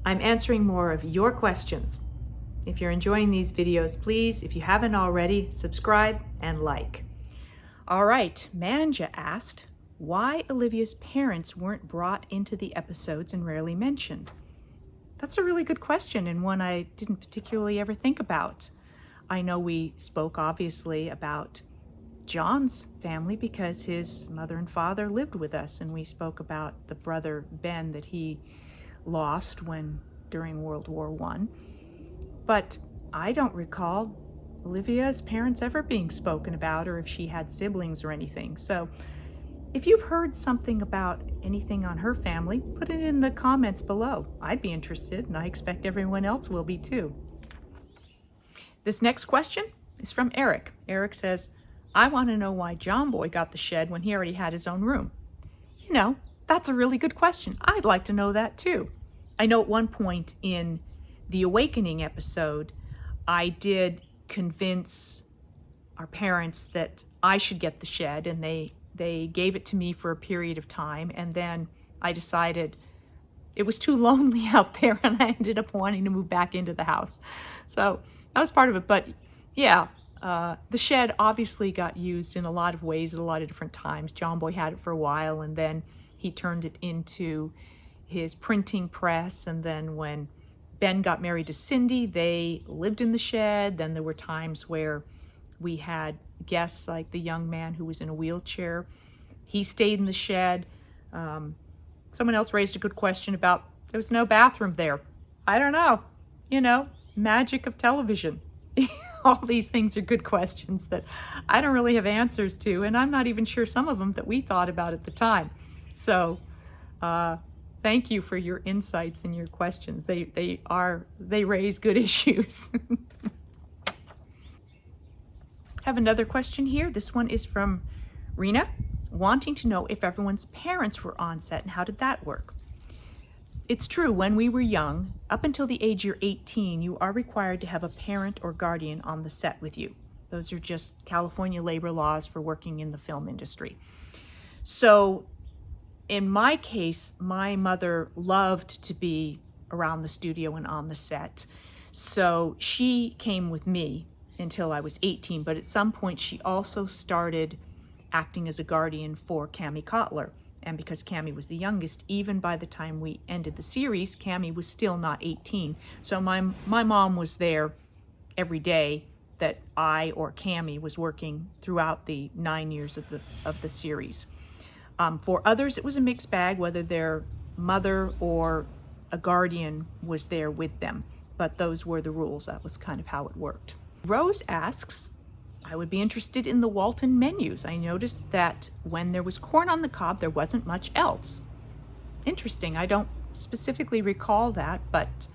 I'm answering more of your questions. If you're enjoying these videos, please, if you haven't already, subscribe and like. All right, Manja asked why Olivia's parents weren't brought into the episodes and rarely mentioned. That's a really good question, and one I didn't particularly ever think about. I know we spoke obviously about John's family because his mother and father lived with us, and we spoke about the brother Ben that he lost during World War I. But I don't recall Olivia's parents ever being spoken about, or if she had siblings or anything. So if you've heard something about anything on her family, put it in the comments below. I'd be interested, and I expect everyone else will be too. This next question is from Eric. Eric says, I want to know why John Boy got the shed when he already had his own room. You know, that's a really good question. I'd like to know that too. I know at one point in the Awakening episode, I did convince our parents that I should get the shed, and they gave it to me for a period of time, and then I decided it was too lonely out there, and I ended up wanting to move back into the house. So that was part of it. But yeah, the shed obviously got used in a lot of ways at a lot of different times. John Boy had it for a while, and then he turned it into his printing press, and then when Ben got married to Cindy, they lived in the shed. Then there were times where we had guests like the young man who was in a wheelchair. He stayed in the shed. Someone else raised a good question about there was no bathroom there. I don't know. You know, magic of television. All these things are good questions that I don't really have answers to, and I'm not even sure some of them that we thought about at the time. So thank you for your insights and your questions. They raise good issues. Have another question here. This one is from Rena, wanting to know if everyone's parents were on set and how did that work? It's true, when we were young, up until the age you're 18, you are required to have a parent or guardian on the set with you. Those are just California labor laws for working in the film industry. So in my case, my mother loved to be around the studio and on the set. So she came with me until I was 18, but at some point she also started acting as a guardian for Cammie Kotler. And because Cammie was the youngest, even by the time we ended the series, Cammie was still not 18. So my mom was there every day that I or Cammie was working throughout the 9 years of the series. For others, it was a mixed bag, whether their mother or a guardian was there with them. But those were the rules. That was kind of how it worked. Rose asks, I would be interested in the Walton menus. I noticed that when there was corn on the cob, there wasn't much else. Interesting. I don't specifically recall that, but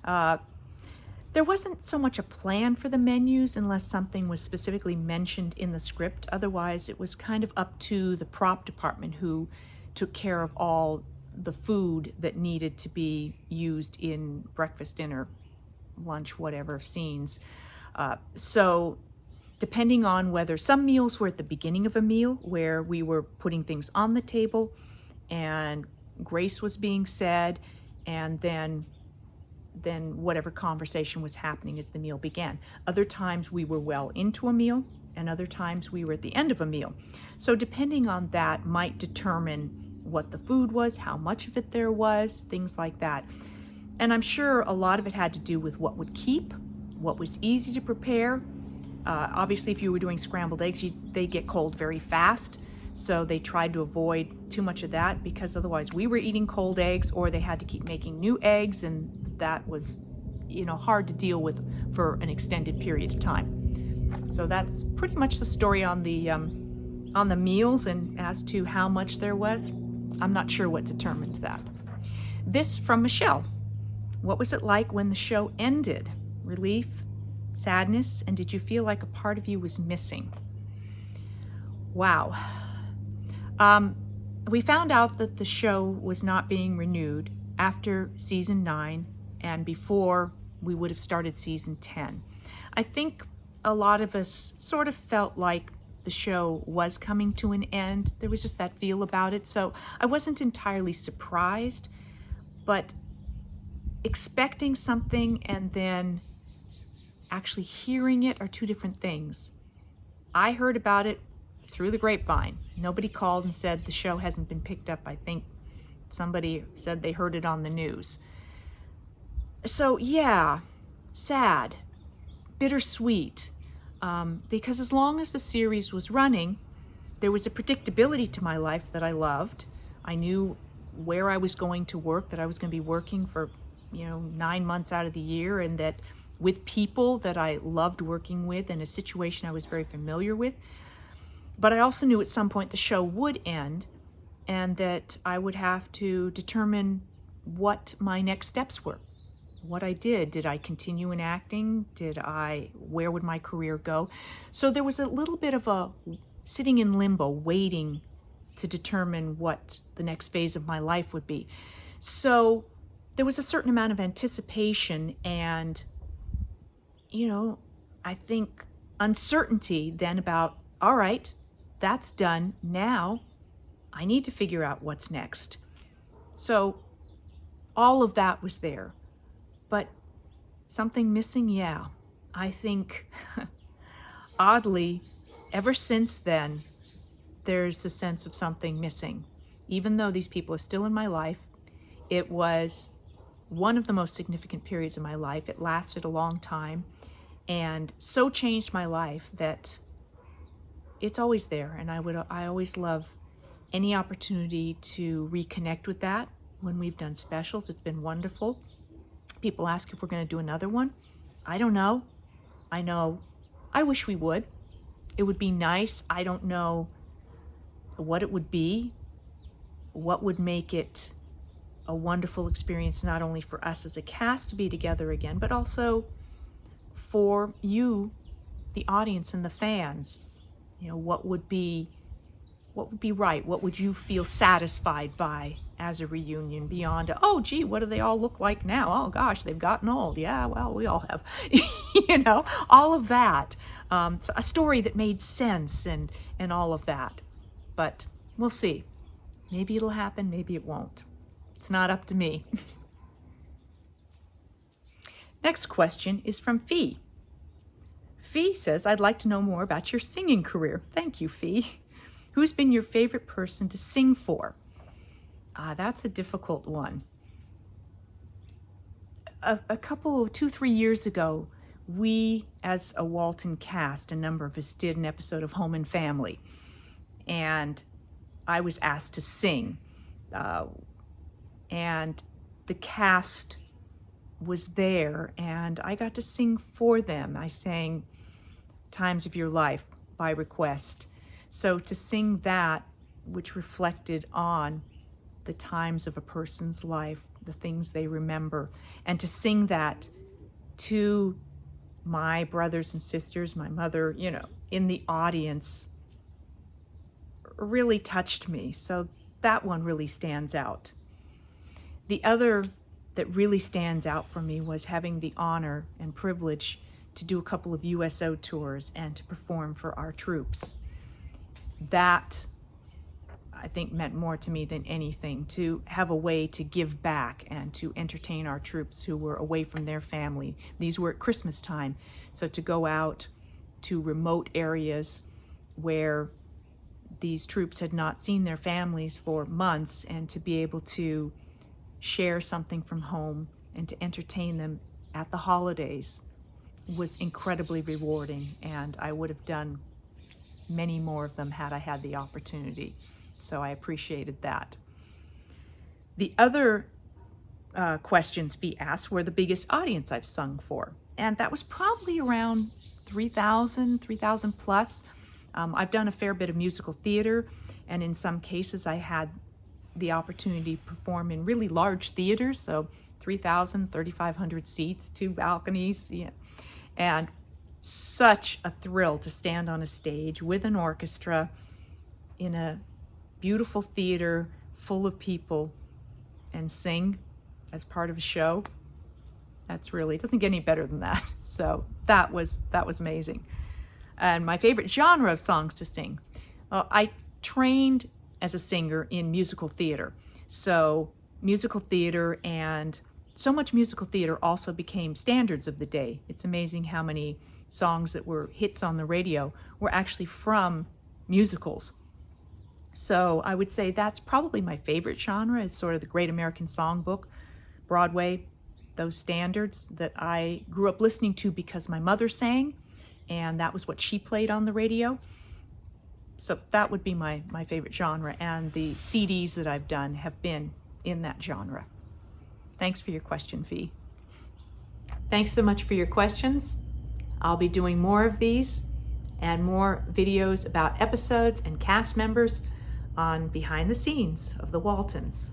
there wasn't so much a plan for the menus unless something was specifically mentioned in the script. Otherwise, it was kind of up to the prop department who took care of all the food that needed to be used in breakfast, dinner, lunch, whatever scenes. So depending on whether some meals were at the beginning of a meal where we were putting things on the table and grace was being said, and then whatever conversation was happening as the meal began. Other times we were well into a meal, and other times we were at the end of a meal. So depending on that might determine what the food was, how much of it there was, things like that. And I'm sure a lot of it had to do with what would keep, what was easy to prepare. Obviously, if you were doing scrambled eggs, they get cold very fast. So they tried to avoid too much of that because otherwise we were eating cold eggs, or they had to keep making new eggs, and that was, hard to deal with for an extended period of time. So that's pretty much the story on the meals, and as to how much there was, I'm not sure what determined that. This from Michelle. What was it like when the show ended? Relief, sadness, and did you feel like a part of you was missing? Wow. We found out that the show was not being renewed after season 9 and before we would have started season 10. I think a lot of us sort of felt like the show was coming to an end. There was just that feel about it. So I wasn't entirely surprised, but expecting something and then actually hearing it are two different things. I heard about it through the grapevine. Nobody called and said the show hasn't been picked up. I think somebody said they heard it on the news. So yeah, sad, bittersweet, because as long as the series was running, there was a predictability to my life that I loved. I knew where I was going to work, that I was going to be working for 9 months out of the year, and that with people that I loved working with in a situation I was very familiar with. But I also knew at some point the show would end and that I would have to determine what my next steps were, what I did. Did I continue in acting? Where would my career go? So there was a little bit of a sitting in limbo, waiting to determine what the next phase of my life would be. So there was a certain amount of anticipation and, I think uncertainty then about, all right, that's done. Now I need to figure out what's next. So all of that was there. But something missing? Yeah. I think, oddly, ever since then, there's a sense of something missing. Even though these people are still in my life, it was one of the most significant periods of my life. It lasted a long time and so changed my life that it's always there. And I always love any opportunity to reconnect with that when we've done specials. It's been wonderful. People ask if we're going to do another one. I don't know. I know. I wish we would. It would be nice. I don't know what it would be, what would make it a wonderful experience, not only for us as a cast to be together again, but also for you, the audience and the fans. What would be right? What would you feel satisfied by as a reunion beyond, oh, gee, what do they all look like now? Oh, gosh, they've gotten old. Yeah, well, we all have, all of that. So a story that made sense and all of that. But we'll see. Maybe it'll happen, maybe it won't. It's not up to me. Next question is from Fee. Fee says, I'd like to know more about your singing career. Thank you, Fee. Who's been your favorite person to sing for? That's a difficult one. A couple, 2-3 years ago, we, as a Walton cast, a number of us did an episode of Home and Family. And I was asked to sing. And the cast was there, and I got to sing for them. I sang Times of Your Life by request. So to sing that, which reflected on the times of a person's life, the things they remember, and to sing that to my brothers and sisters, my mother, in the audience, really touched me. So that one really stands out. The other that really stands out for me was having the honor and privilege to do a couple of USO tours and to perform for our troops. That, I think, meant more to me than anything, to have a way to give back and to entertain our troops who were away from their family. These were at Christmas time, so to go out to remote areas where these troops had not seen their families for months, and to be able to share something from home and to entertain them at the holidays was incredibly rewarding, and I would have done many more of them had I had the opportunity. So I appreciated that. The other questions Fee asked were the biggest audience I've sung for, and that was probably around 3,000 plus. I've done a fair bit of musical theater, and in some cases I had the opportunity to perform in really large theaters, so 3,000, 3,500 seats, 2 balconies, and such a thrill to stand on a stage with an orchestra in a beautiful theater full of people and sing as part of a show. That's really, it doesn't get any better than that. So that was amazing. And my favorite genre of songs to sing. I trained as a singer in musical theater. So musical theater and so much musical theater also became standards of the day. It's amazing how many songs that were hits on the radio were actually from musicals. So I would say that's probably my favorite genre, is sort of the Great American Songbook, Broadway, those standards that I grew up listening to because my mother sang, and that was what she played on the radio. So that would be my favorite genre, and the CDs that I've done have been in that genre. Thanks for your question, Fee. Thanks so much for your questions. I'll be doing more of these and more videos about episodes and cast members on behind the scenes of the Waltons.